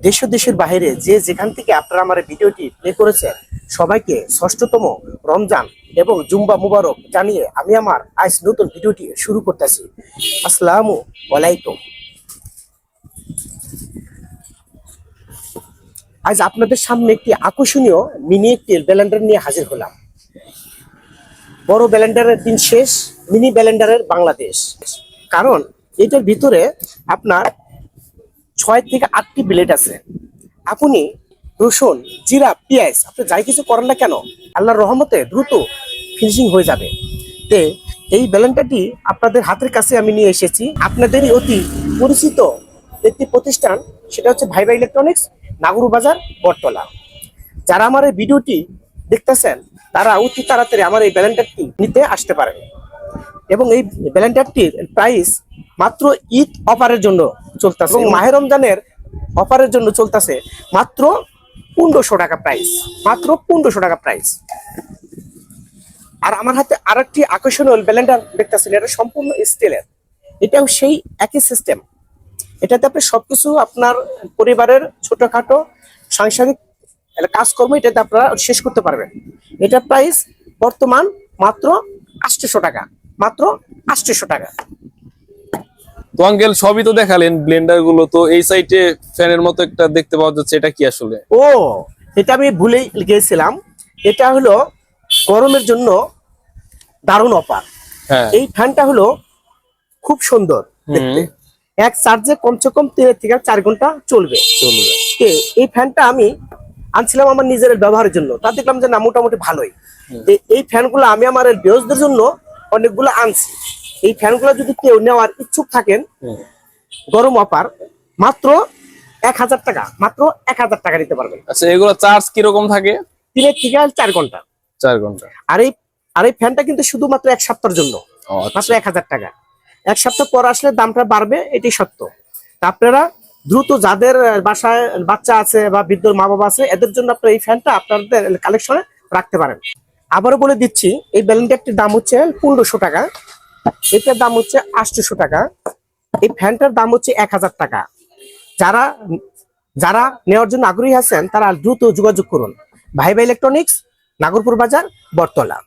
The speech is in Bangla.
দেশ ও দেশের বাইরে যে যেখান থেকে আপনারা আমার এই ভিডিওটি প্লে করেছেন সবাইকে ষষ্ঠতম রমজান এবং জুম্বা মুবারক জানিয়ে আমি আমার আজ নতুন ভিডিওটি শুরু করতেছি। আসসালামু আলাইকুম। আজ আপনাদের সামনে একটি আকর্ষণীয় মিনি একটি ব্লেন্ডার নিয়ে হাজির হলাম। বড় ব্লেন্ডারের দিন শেষ, মিনি ব্লেন্ডারের বাংলাদেশ। কারণ এটার ভিতরে আপনার 6 থেকে 8টি ব্লেড আছে। আপনি রসুন, জিরা, পেঁয়াজ আপনি যাই কিছু করেন না কেন, আল্লাহর রহমতে দ্রুত ফিনিশিং হয়ে যাবে। তে এই ব্লেন্ডারটি আপনাদের হাতের কাছে আমি নিয়ে এসেছি। আপনাদেরই অতি পরিচিত একটি প্রতিষ্ঠান, সেটা হচ্ছে ভাইবা ইলেকট্রনিক্স, নাগরু বাজার, বটতলা। যারা আমার এই ভিডিওটি দেখতেছেন তারা অতি তাড়াতাড়ি আমার এই ব্লেন্ডারটি নিতে আসতে পারেন। এবং এই ব্লেন্ডারটির প্রাইস মাত্র ঈদ অফারের জন্য চলতেছে এবং মাহে রমজানের অফারের জন্য চলতেছে মাত্র 1500 টাকা প্রাইস, মাত্র 1500 টাকা প্রাইস। আর আমার হাতে আরেকটি আকর্ষণীয় ব্লেন্ডার দেখতেছেন, এটা সম্পূর্ণ স্টিলের। এটাও সেই একই সিস্টেম। এটাতে আপনি সবকিছু আপনার পরিবারের ছোটখাটো সাংসারিক কাজকর্ম এটাতে আপনারা শেষ করতে পারবেন। এটার প্রাইস বর্তমান মাত্র 800 টাকা, মাত্র 800 টাকা। তো আঙ্কেল সবই তো দেখালেন, ব্লেন্ডার গুলো তো এই সাইডে ফ্যানের মতো একটা দেখতে পাওয়া যাচ্ছে, এটা কি আসলে? ও, এটা আমি ভুলেই গিয়েছিলাম। এটা হলো গরমের জন্য দারুণ অফার। হ্যাঁ, এই ফ্যানটা হলো খুব সুন্দর দেখতে। এক চার্জে কমসে কম 3 থেকে 4 ঘন্টা চলবে। এই ফ্যানটা আমি আনছিলাম আমার নিজের ব্যবহারের জন্য, তা দেখলাম যে না, মোটামুটি ভালোই। এই ফ্যানগুলো আমি আমার ভিউয়ারদের জন্য অনেকগুলো আনছি। এই ফ্যানগুলো যদি কেউ নেওয়ার ইচ্ছুক থাকেন, গরম অফার মাত্র 1000 টাকা, মাত্র 1000 টাকা নিতে পারবেন। আচ্ছা, এগুলো চার্জ কিরকম থাকে? 3 থেকে 4 ঘন্টা। 4 ঘন্টা। আর এই ফ্যানটা কিন্তু শুধুমাত্র 1 সপ্তাহের জন্য, মাত্র 1000 টাকা। 1 সপ্তাহ পর আসলে দামটা বাড়বে, এটি সত্য। তা আপনারা দ্রুত, যাদের বাসায় বাচ্চা আছে বা বৃদ্ধ মা বাবা আছে, এদের জন্য আপনারা এই ফ্যানটা আপনাদের কালেকশনে রাখতে পারেন। আবারও বলে দিচ্ছি, এই ব্লেন্ডারটির দাম হচ্ছে 1500 টাকা, এটার দাম হচ্ছে 800 টাকা, এই ফ্যানটার দাম হচ্ছে 1000 টাকা। যারা নেওয়ার জন্য আগ্রহী আছেন তারা দ্রুত যোগাযোগ করুন। ভাইবা ইলেকট্রনিক্স, নাগরপুর বাজার, বটতলা।